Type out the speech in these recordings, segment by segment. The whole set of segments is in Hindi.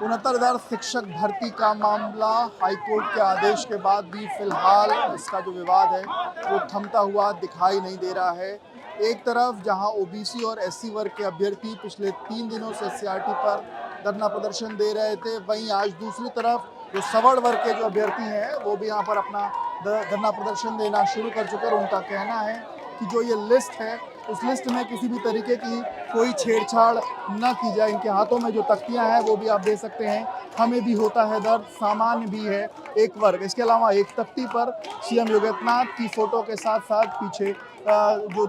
69,000 शिक्षक भर्ती का मामला हाईकोर्ट के आदेश के बाद भी फिलहाल इसका जो विवाद है वो थमता हुआ दिखाई नहीं दे रहा है। एक तरफ जहां ओबीसी और एससी वर्ग के अभ्यर्थी पिछले 3 दिनों से सीआरटी पर धरना प्रदर्शन दे रहे थे, वहीं आज दूसरी तरफ जो सवर्ण वर्ग के जो अभ्यर्थी हैं वो भी यहाँ पर अपना धरना प्रदर्शन देना शुरू कर चुके हैं। उनका कहना है कि जो ये लिस्ट है उस लिस्ट में किसी भी तरीके की कोई छेड़छाड़ न की जाए। इनके हाथों में जो तख्तियां हैं वो भी आप देख सकते हैं, हमें भी होता है दर्द, सामान्य भी है एक वर्ग। इसके अलावा एक तख्ती पर सीएम योगी आदित्यनाथ की फोटो के साथ साथ पीछे जो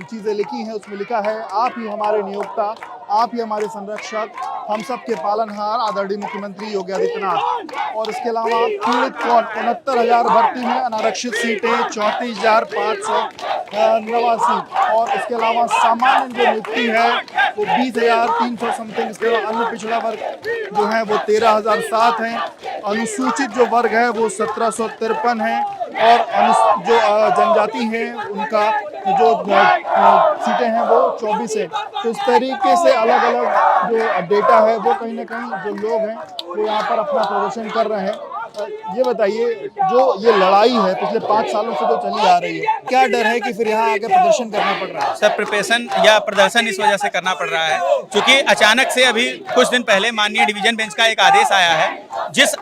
चीज़ें लिखी हैं उसमें लिखा है, आप ही हमारे नियोक्ता, आप ही हमारे संरक्षक, हम सब के पालनहार आदरणीय मुख्यमंत्री योगी आदित्यनाथ। और इसके अलावा पीड़ित कौन, 69,000 भर्ती में अनारक्षित सीटें 34,589 और इसके अलावा सामान्य जो नियुक्ति है वो 20,300 समथिंग। इसके अलावा अन्य पिछड़ा वर्ग जो है वो 13,007 हैं, अनुसूचित जो वर्ग है वो 1,753 है और जो जनजाति हैं उनका जो सीटें हैं वो 24 है। तो इस तरीके से अलग अलग जो डेटा है वो कहीं ना कहीं जो लोग हैं वो यहाँ पर अपना प्रदर्शन कर रहे हैं। ये बताइए, जो ये लड़ाई है पिछले 5 सालों से तो चली आ रही है, क्या डर है कि फिर यहाँ आके प्रदर्शन करना पड़ रहा है? सर, प्रिपरेशन या प्रदर्शन इस वजह से करना पड़ रहा है क्योंकि अचानक से अभी कुछ दिन पहले माननीय डिवीजन बेंच का एक आदेश आया है। जिस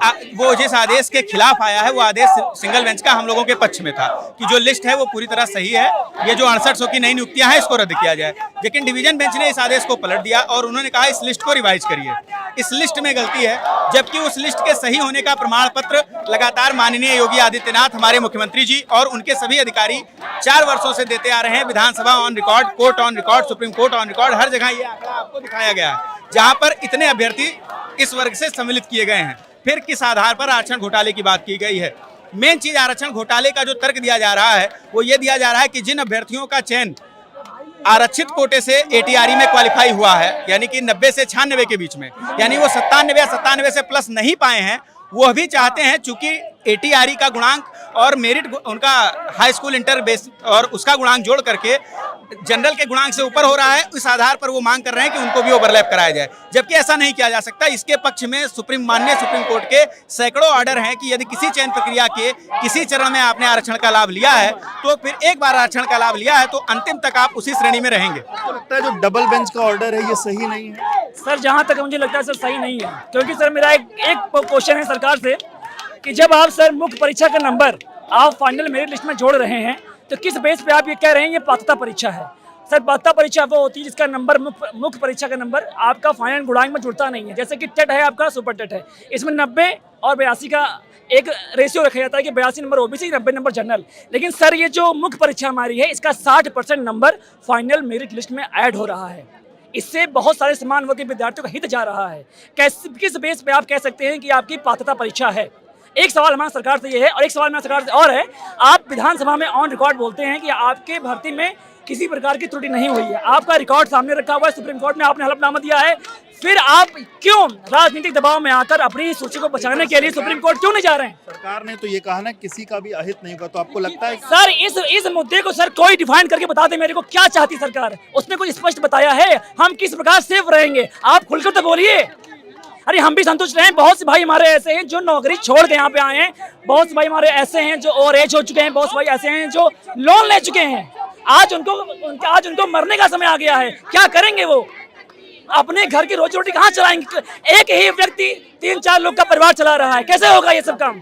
आदेश के खिलाफ आया है वो आदेश सिंगल बेंच का हम लोगों के पक्ष में था कि जो लिस्ट है वो पूरी तरह सही है, ये जो 6800 की नई नियुक्तियां हैं इसको रद्द किया जाए। लेकिन डिवीजन बेंच ने इस आदेश को पलट दिया और उन्होंने कहा इस लिस्ट को रिवाइज करिए, इस लिस्ट में गलती है। जबकि उस लिस्ट के सही होने का प्रमाण पत्र लगातार माननीय योगी आदित्यनाथ हमारे मुख्यमंत्री जी और उनके सभी अधिकारी 4 वर्षों से देते आ रहे हैं। विधानसभा on record, court on record, supreme court on record, हर जगह ये आंकड़ा आपको दिखाया गया है जहां पर इतने अभ्यर्थी इस वर्ग से सम्मिलित किए गए हैं। फिर किस आधार पर आरक्षण घोटाले की बात की गई है? मेन चीज आरक्षण घोटाले का जो तर्क दिया जा रहा है वो ये दिया जा रहा है कि जिन अभ्यर्थियों का चयन आरक्षित कोटे से एटीआरई में क्वालिफाई हुआ है, यानी कि 90 से 96 के बीच में, यानी वो 97 या 97 से प्लस नहीं पाए हैं, वो भी चाहते हैं चूंकि एटीआरई का गुणांक और मेरिट उनका हाई स्कूल इंटर बेस और उसका गुणांक जोड़ करके जनरल के गुणांक से ऊपर हो रहा है, इस आधार पर वो मांग कर रहे हैं कि उनको भी ओवरलैप कराया जाए। जबकि ऐसा नहीं किया जा सकता। इसके पक्ष में माननीय सुप्रीम कोर्ट के सैकड़ों ऑर्डर हैं कि यदि किसी चयन प्रक्रिया के किसी चरण में आपने आरक्षण का लाभ लिया है तो फिर एक बार आरक्षण का लाभ लिया है तो अंतिम तक आप उसी श्रेणी में रहेंगे। आपको लगता है जो डबल बेंच का ऑर्डर है ये सही नहीं है? सर, जहाँ तक मुझे लगता है सर सही नहीं है, क्योंकि सर मेरा एक क्वेश्चन है सरकार से कि जब आप सर मुख्य परीक्षा का नंबर आप फाइनल मेरिट लिस्ट में जोड़ रहे हैं तो किस बेस पे आप ये कह रहे हैं ये पात्रता परीक्षा है? सर, पात्रता परीक्षा वो होती है जिसका नंबर मुख्य परीक्षा का नंबर आपका फाइनल गुणांक में जुड़ता नहीं है। जैसे कि टेट है आपका, सुपर टेट है, इसमें 90 और 82 का एक रेशियो रखा जाता है कि 82 नंबर ओबीसी, 90 नंबर जनरल। लेकिन सर ये जो मुख्य परीक्षा हमारी है इसका 60% नंबर फाइनल मेरिट लिस्ट में ऐड हो रहा है। इससे बहुत सारे समान वर्ग के विद्यार्थियों का हित जा रहा है। किस बेस पे आप कह सकते हैं कि आपकी पात्रता परीक्षा है? एक सवाल हमारा सरकार से ये है और एक सवाल हमारा सरकार से और है, आप विधानसभा में ऑन रिकॉर्ड बोलते हैं कि आपके भर्ती में किसी प्रकार की त्रुटि नहीं हुई है, आपका रिकॉर्ड सामने रखा हुआ है, सुप्रीम कोर्ट में आपने हलफनामा दिया है, फिर आप क्यों राजनीतिक दबाव में आकर अपनी सूची को बचाने के लिए सुप्रीम कोर्ट क्यों नहीं जा रहे हैं? सरकार ने तो ये कहा ना किसी का भी अहित नहीं होगा, तो आपको लगता है सर इस मुद्दे को सर कोई डिफाइन करके बता दे मेरे को, क्या चाहती सरकार? उसने कुछ स्पष्ट बताया है? हम किस प्रकार सेफ रहेंगे? आप खुलकर तो बोलिए। अरे हम भी संतुष्ट रहे। बहुत से भाई हमारे ऐसे हैं जो नौकरी छोड़ के यहाँ पे आए हैं, बहुत से भाई हमारे ऐसे हैं जो ओवर एज हो चुके हैं, बहुत से भाई ऐसे हैं जो लोन ले चुके हैं। आज उनको मरने का समय आ गया है। क्या करेंगे वो? अपने घर की रोजी रोटी कहाँ चलाएंगे? एक ही व्यक्ति 3-4 लोग का परिवार चला रहा है, कैसे होगा ये सब काम?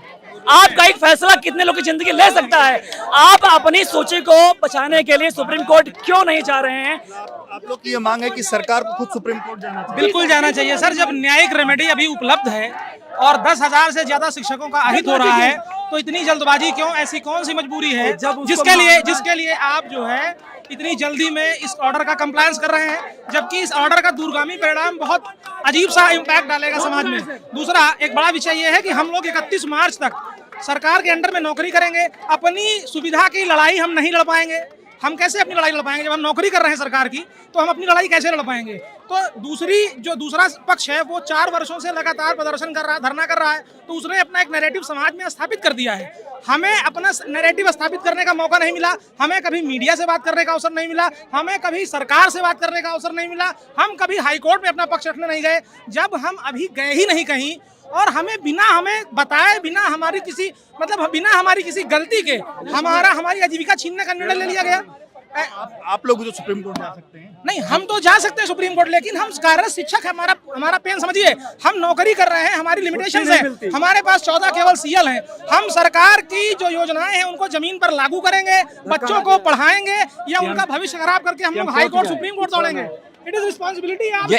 आपका एक फैसला कितने लोग की जिंदगी ले सकता है? आप अपनी सूची को बचाने के लिए सुप्रीम कोर्ट क्यों नहीं जा रहे हैं? आप लोग की ये मांग है कि सरकार को खुद सुप्रीम कोर्ट जाना चाहिए? बिल्कुल जाना चाहिए सर। जब न्यायिक रेमेडी अभी उपलब्ध है और 10,000 से ज्यादा शिक्षकों का अहित हो रहा है तो इतनी जल्दबाजी क्यों? ऐसी कौन सी मजबूरी है जिसके लिए आप जो है इतनी जल्दी में इस ऑर्डर का कंप्लायंस कर रहे हैं, जबकि इस ऑर्डर का दूरगामी परिणाम बहुत अजीब सा इम्पैक्ट डालेगा समाज में। दूसरा एक बड़ा विषय यह है कि हम लोग 31 मार्च तक सरकार के अंडर में नौकरी करेंगे, अपनी सुविधा की लड़ाई हम नहीं लड़ पाएंगे। हम कैसे अपनी लड़ाई लड़ पाएंगे? जब हम नौकरी कर रहे हैं सरकार की, तो हम अपनी लड़ाई कैसे लड़ पाएंगे? तो दूसरा पक्ष है वो 4 वर्षों से लगातार प्रदर्शन कर रहा है, धरना कर रहा है, तो उसने अपना एक नैरेटिव समाज में स्थापित कर दिया है। हमें अपना नैरेटिव स्थापित करने का मौका नहीं मिला, हमें कभी मीडिया से बात करने का अवसर नहीं मिला, हमें कभी सरकार से बात करने का अवसर नहीं मिला, हम कभी हाईकोर्ट में अपना पक्ष रखने नहीं गए। जब हम अभी गए ही नहीं कहीं, और बिना हमें बताए, बिना हमारी किसी गलती के हमारी आजीविका छीनने का निर्णय ले लिया गया। आप लोग तो सुप्रीम कोर्ट जा सकते हैं। नहीं, हम तो जा सकते हैं सुप्रीम कोर्ट, लेकिन हम कार्यरत शिक्षक है, हमारा पेन समझिए, हम नौकरी कर रहे हैं, हमारी लिमिटेशंस है, हमारे पास 14 केवल सीएल हैं। हम सरकार की जो योजनाएं हैं उनको जमीन पर लागू करेंगे, बच्चों को पढ़ाएंगे, या उनका भविष्य खराब करके हम लोग हाई कोर्ट सुप्रीम कोर्ट दौड़ेंगे? It is responsibility of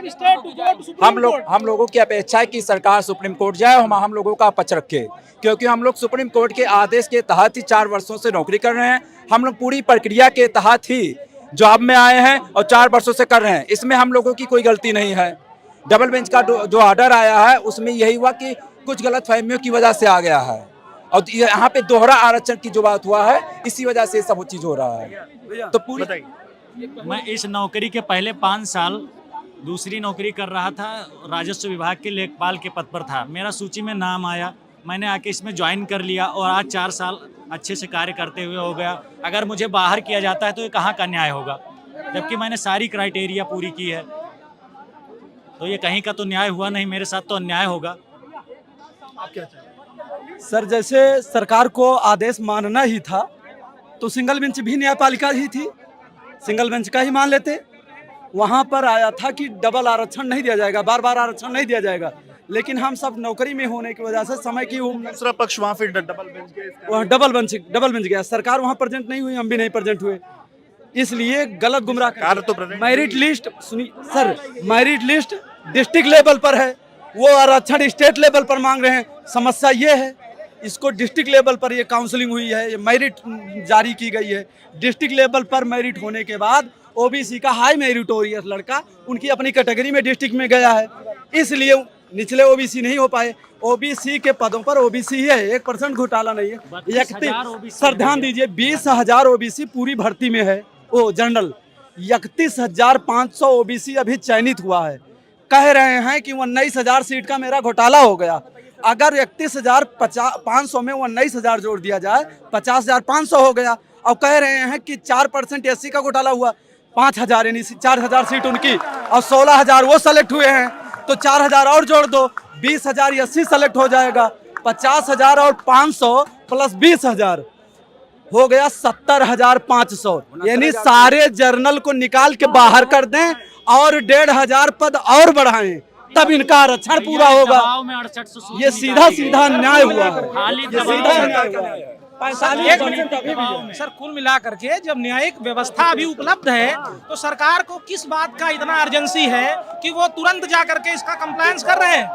state. हम लोगों की अपेक्षा है कि सरकार सुप्रीम कोर्ट जाए और हम लोगों का पक्ष रखे, क्योंकि हम लोग सुप्रीम कोर्ट के आदेश के तहत ही 4 वर्षों से नौकरी कर रहे हैं। हम लोग पूरी प्रक्रिया के तहत ही जॉब में आए हैं और 4 वर्षों से कर रहे हैं। इसमें हम लोगों की कोई गलती नहीं है। डबल बेंच का जो ऑर्डर आया है उसमें यही हुआ कि कुछ गलतफहमियों की वजह से आ गया है, और यहाँ पे दोहरा आरक्षण की जो बात हुआ है इसी वजह से सब चीज हो रहा है। तो पूरी मैं इस नौकरी के पहले 5 साल दूसरी नौकरी कर रहा था, राजस्व विभाग के लेखपाल के पद पर था। मेरा सूची में नाम आया, मैंने आके इसमें ज्वाइन कर लिया और आज 4 साल अच्छे से कार्य करते हुए हो गया। अगर मुझे बाहर किया जाता है तो ये कहाँ का न्याय होगा, जबकि मैंने सारी क्राइटेरिया पूरी की है। तो ये कहीं का तो न्याय हुआ नहीं, मेरे साथ तो अन्याय होगा। आप क्या चाहेंगे? सर, जैसे सरकार को आदेश मानना ही था तो सिंगल बेंच भी न्यायपालिका ही थी, सिंगल बेंच का ही मान लेते। वहाँ पर आया था कि डबल आरक्षण नहीं दिया जाएगा, बार बार आरक्षण नहीं दिया जाएगा, लेकिन हम सब नौकरी में होने की वजह से समय की दूसरा पक्ष वहाँ फिर डबल बेंच गया। सरकार वहाँ प्रेजेंट नहीं हुई, हम भी नहीं प्रेजेंट हुए, इसलिए गलत गुमराह। तो मेरिट लिस्ट सुनिए sir, merit list district level पर है, वो आरक्षण स्टेट लेवल पर मांग रहे हैं। समस्या ये है, इसको डिस्ट्रिक्ट लेवल पर ये काउंसलिंग हुई है, ये मेरिट जारी की गई है। डिस्ट्रिक्ट लेवल पर मेरिट होने के बाद ओबीसी का हाई मेरिटोरियस लड़का उनकी अपनी कैटेगरी में डिस्ट्रिक्ट में गया है, इसलिए निचले ओबीसी नहीं हो पाए। ओबीसी के पदों पर ओबीसी ही है, 1% घोटाला नहीं है। सर ध्यान दीजिए, 20,000 ओबीसी पूरी भर्ती में है, वो जनरल 31,500 ओबीसी अभी चयनित हुआ है। कह रहे हैं कि 19,000 सीट का मेरा घोटाला हो गया। अगर 31,500 में 19,000 जोड़ दिया जाए 50,500 हो गया, और कह रहे हैं कि 4% एससी का घोटाला हुआ। 5,000 यानी 4,000 सीट उनकी और 16,000 वो सेलेक्ट हुए हैं, तो 4,000 और जोड़ दो, 20,000 एससी सेलेक्ट हो जाएगा। 50,000 और 500 प्लस 20,000 हो गया 70,500, यानी सारे जर्नल को निकाल के बाहर कर दें और 1,500 पद और बढ़ाएं, तब इनका आरक्षण पूरा होगा। ये सीधा न्याय हुआ है। सर, कुल मिला करके जब न्यायिक व्यवस्था अभी उपलब्ध है तो सरकार को किस बात का इतना अर्जेंसी है कि वो तुरंत जा करके इसका कंप्लायंस कर रहे हैं?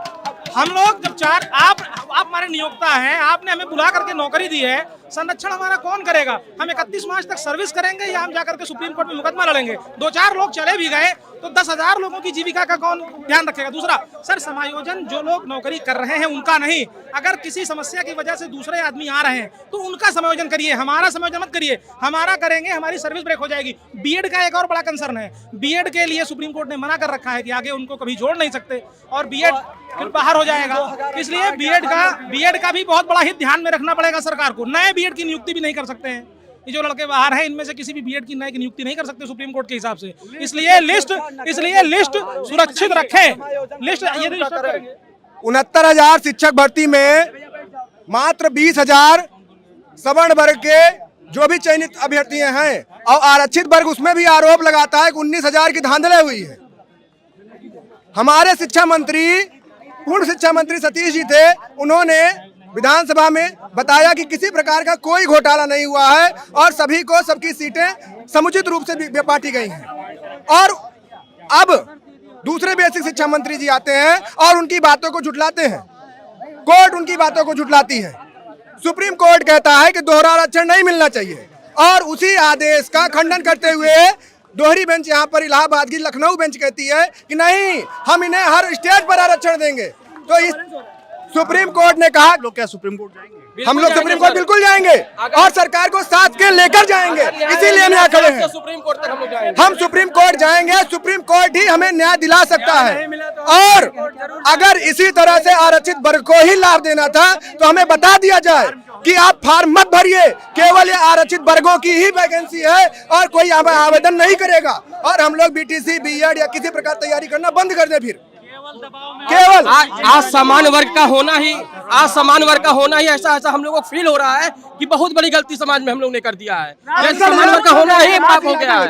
हम लोग जब आप हमारे नियोक्ता हैं, आपने हमें बुला करके नौकरी दी है, संरक्षण हमारा कौन करेगा? हम 31 मार्च तक सर्विस करेंगे या हम जाकर के सुप्रीम कोर्ट में मुकदमा लड़ेंगे? 2-4 लोग चले भी गए तो 10,000 लोगों की जीविका का कौन ध्यान रखेगा? दूसरा सर, समायोजन जो लोग नौकरी कर रहे हैं उनका नहीं, अगर किसी समस्या की वजह से दूसरे आदमी आ रहे हैं तो उनका समायोजन करिए, हमारा समायोजन मत करिए। हमारा करेंगे, हमारी सर्विस ब्रेक हो जाएगी। बीएड का एक और बड़ा कंसर्न है, बीएड के लिए सुप्रीम कोर्ट ने मना कर रखा है कि आगे उनको कभी जोड़ नहीं सकते और बीएड फिर बाहर हो जाएगा। इसलिए बीएड का भी बहुत बड़ा हित ध्यान में रखना पड़ेगा सरकार को। नए बीएड की नियुक्ति भी नहीं कर सकते हैं, ये जो लड़के बाहर हैं इनमें से किसी भी बीएड की नए की नियुक्ति नहीं कर सकते सुप्रीम कोर्ट के हिसाब से। इसलिए लिस्ट सुरक्षित रखें। लिस्ट 69,000 शिक्षक भर्ती में मात्र 20,000 सवर्ण वर्ग के जो भी चयनित अभ्यर्थी हैं, और आरक्षित वर्ग उसमें भी आरोप लगाता है कि 19,000 की धांधली हुई है। हमारे शिक्षा मंत्री, पूर्व शिक्षा मंत्री सतीश जी थे, उन्होंने विधानसभा में बताया कि किसी प्रकार का कोई घोटाला नहीं हुआ है और सभी को सबकी सीटें समुचित रूप से बांटी गई हैं। और अब दूसरे बेसिक शिक्षा मंत्री जी आते हैं और उनकी बातों को झुठलाते हैं, कोर्ट उनकी बातों को झुठलाती है। सुप्रीम कोर्ट कहता है कि दोहरा आरक्षण नहीं मिलना चाहिए, और उसी आदेश का खंडन करते हुए दोहरी बेंच यहाँ पर इलाहाबाद की लखनऊ बेंच कहती है कि नहीं, हम इन्हें हर स्टेज पर आरक्षण देंगे। तो इस सुप्रीम कोर्ट ने कहा, लोग क्या सुप्रीम कोर्ट जाएंगे? हम लोग सुप्रीम कोर्ट बिल्कुल जाएंगे और सरकार को साथ के लेकर जाएंगे, इसीलिए हम यहाँ खड़े हैं। सुप्रीम कोर्ट तक हम लोग जाएंगे। हम सुप्रीम कोर्ट जाएंगे, सुप्रीम कोर्ट ही हमें न्याय दिला सकता है। और अगर इसी तरह से आरक्षित वर्ग को ही लाभ देना था तो हमें बता दिया जाए कि आप फॉर्म मत भरिए, केवल ये आरक्षित वर्गों की ही वैकेंसी है और कोई आवेदन नहीं करेगा, और हम लोग बीटीसी, बीएड या किसी प्रकार तैयारी करना बंद कर दे। फिर केवल आज सामान्य वर्ग का होना ही, आज सामान्य वर्ग का होना ही ऐसा हम लोगों को फील हो रहा है कि बहुत बड़ी गलती समाज में हम लोग ने कर दिया है। सामान्य वर्ग का होना ही पाप हो गया है।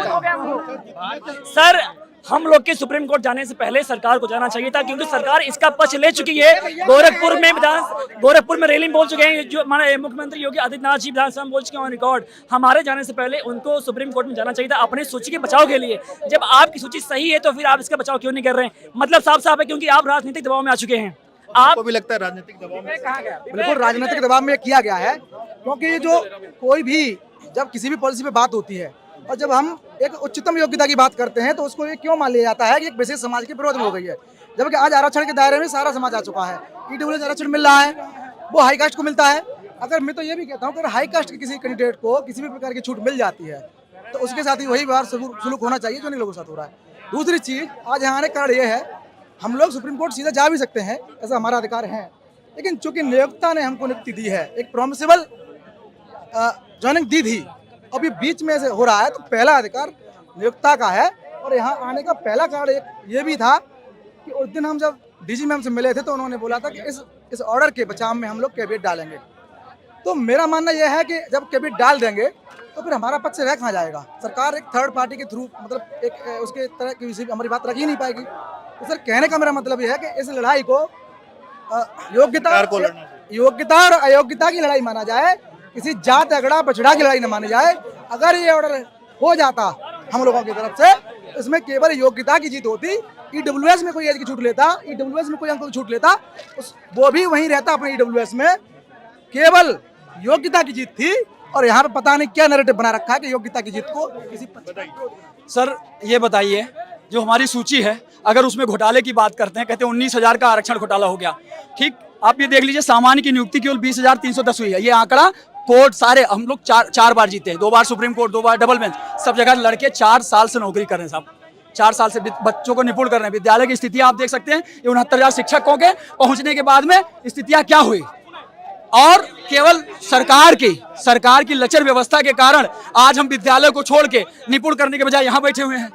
सर, हम लोग के सुप्रीम कोर्ट जाने से पहले सरकार को जाना चाहिए था, क्योंकि सरकार इसका पक्ष ले चुकी है। गोरखपुर में रैली बोल चुके हैं, जो हमारे मुख्यमंत्री योगी आदित्यनाथ जी विधानसभा में बोल चुके हैं रिकॉर्ड। हमारे जाने से पहले उनको सुप्रीम कोर्ट में जाना चाहिए था अपनी सूची के बचाव के लिए। जब आपकी सूची सही है तो फिर आप इसका बचाव क्यों नहीं कर रहे हैं? मतलब साफ साफ है, क्योंकि आप राजनीतिक दबाव में आ चुके हैं। आपको भी लगता है राजनीतिक दबाव में? बिल्कुल राजनीतिक दबाव में किया गया है, क्योंकि जो कोई भी जब किसी भी पॉलिसी पे बात होती है और जब हम एक उच्चतम योग्यता की बात करते हैं तो उसको ये क्यों मान लिया जाता है कि एक विशेष समाज के विरोध में हो गई है, जबकि आज आरक्षण के दायरे में सारा समाज आ चुका है। ईडब्ल्यूएस आरक्षण मिल रहा है, वो हाई कास्ट को मिलता है। अगर मैं तो ये भी कहता हूँ कि हाई कास्ट के किसी कैंडिडेट को किसी भी प्रकार की छूट मिल जाती है तो उसके साथ ही वही व्यवहार सुलूक होना चाहिए जो इन लोगों के साथ हो रहा है। दूसरी चीज, आज यहाँ आने का कारण ये है, हम लोग सुप्रीम कोर्ट सीधा जा भी सकते हैं, ऐसा हमारा अधिकार है, लेकिन चूंकि नियोक्ता ने हमको नियुक्ति दी है, एक प्रोमिसेबल ज्वाइनिंग दी थी, अभी बीच में से हो रहा है, तो पहला अधिकार नियोक्ता का है। और यहाँ आने का पहला कारण एक ये भी था कि उस दिन हम जब डीजी मैम से मिले थे तो उन्होंने बोला था कि इस ऑर्डर के बचाव में हम लोग कैबिनेट डालेंगे। तो मेरा मानना यह है कि जब कैबिनेट डाल देंगे तो फिर हमारा पक्ष रह कहाँ जाएगा? सरकार एक थर्ड पार्टी के थ्रू, मतलब एक उसके तरह की हमारी बात रख ही नहीं पाएगी। तो सर, कहने का मेरा मतलब यह है कि इस लड़ाई को योग्यता और अयोग्यता की लड़ाई माना जाए, किसी जात अगड़ा बछड़ा की लड़ाई न मानी जाए। अगर ये ऑर्डर हो जाता हम लोगों की तरफ से, इसमें केवल योग्यता की जीत होती। ईडब्ल्यूएस में कोई एज की छूट लेता, ईडब्ल्यूएस में कोई अंक की छूट लेता, वो भी वहीं रहता अपने ईडब्ल्यूएस में। केवल योग्यता की जीत थी और यहाँ पे पता नहीं क्या नैरेटिव बना रखा है कि योग्यता की जीत को किसी सर ये बताइए, जो हमारी सूची है, अगर उसमें घोटाले की बात करते हैं, कहते हैं 19,000 का आरक्षण घोटाला हो गया। ठीक, आप ये देख लीजिए, सामान्य की नियुक्ति केवल 20,310 हुई है। ये आंकड़ा कोर्ट सारे हम लोग चार बार जीते हैं, 2 बार सुप्रीम कोर्ट, 2 बार डबल बेंच, सब जगह लड़के 4 साल से नौकरी कर रहे हैं साहब, 4 साल से बच्चों को निपुण कर रहे हैं। विद्यालय की स्थितियां आप देख सकते हैं, 69,000 शिक्षकों के पहुंचने के बाद में स्थितियां क्या हुई। और केवल सरकार की लचर व्यवस्था के कारण आज हम विद्यालय को छोड़ के निपुण करने के बजाय यहाँ बैठे हुए हैं।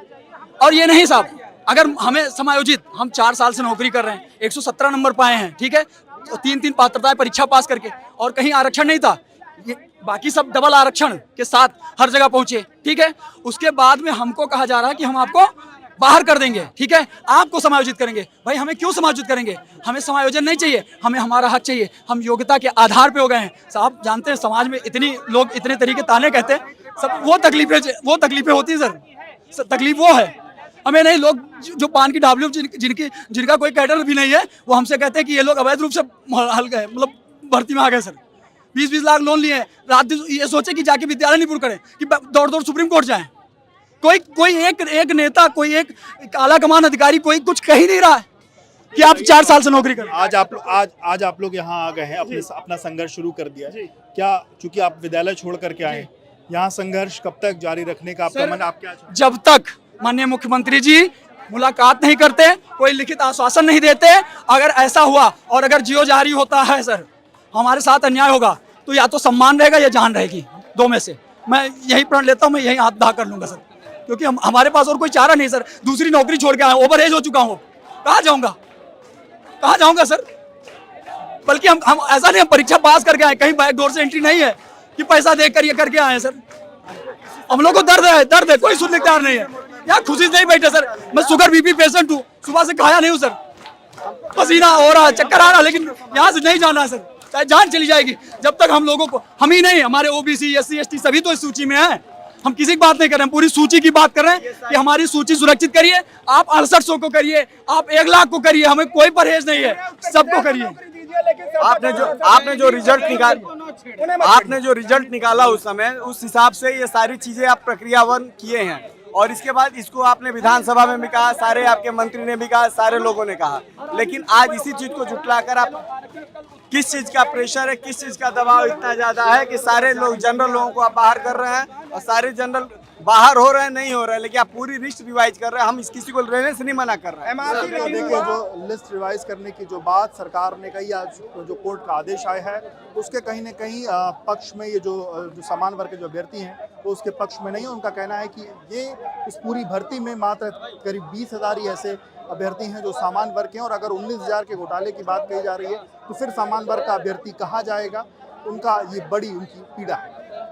और ये नहीं साहब, अगर हमें समायोजित, हम 4 साल से नौकरी कर रहे हैं, 117 नंबर पाए हैं, ठीक है, तो 3 पात्रताएं परीक्षा पास करके, और कहीं आरक्षण नहीं था, ये बाकी सब डबल आरक्षण के साथ हर जगह पहुंचे, ठीक है। उसके बाद में हमको कहा जा रहा है कि हम आपको बाहर कर देंगे, ठीक है, आपको समायोजित करेंगे। भाई हमें क्यों समायोजित करेंगे? हमें समायोजन नहीं चाहिए, हमें हमारा हक चाहिए। हम योग्यता के आधार पे हो गए हैं साहब। जानते हैं समाज में इतने तरीके ताने कहते हैं, सब वो तकलीफें होती है सर, तकलीफ वो है हमें नहीं। लोग जो पान की ढाबली जिनका कोई कैडर भी नहीं है, वो हमसे कहते हैं कि ये लोग अवैध रूप से हल गए, मतलब भर्ती में आ गए सर, 20-20 लाख लोन लिए, रात दिन ये सोचे कि जाके विद्यालय निपुण करें, कि दौड़ सुप्रीम कोर्ट जाएं। कोई एक नेता, कोई एक आला कमान अधिकारी, कोई कुछ कह ही नहीं रहा है कि आप 4 साल से नौकरी करें। आज आप लोग यहाँ आ गए हैं, अपना संघर्ष शुरू कर दिया। क्या, चूंकि आप विद्यालय छोड़ करके आए, यहाँ संघर्ष कब तक जारी रखने का आपका मन? आप क्या चाहते हैं? जब तक माननीय मुख्यमंत्री जी मुलाकात नहीं करते, कोई लिखित आश्वासन नहीं देते। अगर ऐसा हुआ और अगर जियो जारी होता है सर, हमारे साथ अन्याय होगा, तो या तो सम्मान रहेगा या जान रहेगी, 2 में से। मैं यही प्रण लेता हूँ, मैं यही हाथ धा कर लूंगा सर, क्योंकि हमारे पास और कोई चारा नहीं सर। दूसरी नौकरी छोड़ के आया, ओवर एज हो चुका हूँ, कहाँ जाऊंगा सर? बल्कि हम ऐसा नहीं, हम परीक्षा पास करके आए, कहीं बैक डोर से एंट्री नहीं है कि पैसा दे कर ये करके आए सर। हम लोग को दर्द है, कोई सुनने तैयार नहीं है। यहाँ खुशी से नहीं बैठे सर। मैं शुगर बीपी पेशेंट हूँ, सुबह से खाया नहीं हूँ सर, पसीना हो रहा, चक्कर आ रहा, लेकिन यहाँ से नहीं जाना सर, चाहे जान चली जाएगी। जब तक हम लोगों को, हम ही नहीं, हमारे ओबीसी, एससी, एसटी सभी तो इस सूची में है। हम किसी की बात नहीं कर रहे हैं, पूरी सूची की बात कर रहे हैं कि हमारी सूची सुरक्षित करिए। आप 6800 को करिए, आप 1 लाख को करिए, हमें कोई परहेज नहीं है, सबको करिए। आपने जो रिजल्ट निकाला उस समय, उस हिसाब से ये सारी चीजें आप प्रक्रियावन किए हैं। और इसके बाद इसको आपने विधानसभा में भी कहा, सारे आपके मंत्री ने भी कहा, सारे लोगों ने कहा, लेकिन आज इसी चीज को झुठलाकर आप किस चीज का प्रेशर है, किस चीज का दबाव इतना ज्यादा है कि सारे लोग जनरल लोगों को आप बाहर कर रहे हैं और सारे जनरल बाहर हो रहे हैं, नहीं हो रहे हैं, लेकिन आप पूरी लिस्ट रिवाइज कर रहे हैं। हम इस किसी को रहने से नहीं मना कर रहे हैं। देखिए, जो लिस्ट रिवाइज करने की जो बात सरकार ने कही, आज जो कोर्ट का आदेश आया है उसके कहीं न कहीं पक्ष में ये जो समान वर्ग के जो अभ्यर्थी हैं वो उसके पक्ष में नहीं है। उनका कहना है कि ये इस पूरी भर्ती में मात्र करीब 20,000 ही ऐसे अभ्यर्थी हैं जो सामान्य वर्ग के हैं, और अगर 19,000 के घोटाले की बात कही जा रही है तो फिर सामान्य वर्ग का अभ्यर्थी कहाँ जाएगा। उनका ये बड़ी उनकी पीड़ा है,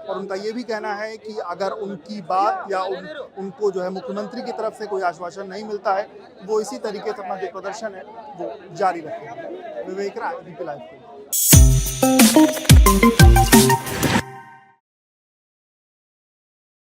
और उनका ये भी कहना है कि अगर उनकी बात या उनको जो है मुख्यमंत्री की तरफ से कोई आश्वासन नहीं मिलता है, वो इसी तरीके से अपना जो प्रदर्शन है वो जारी रखेंगे। विवेक राय, DP Live।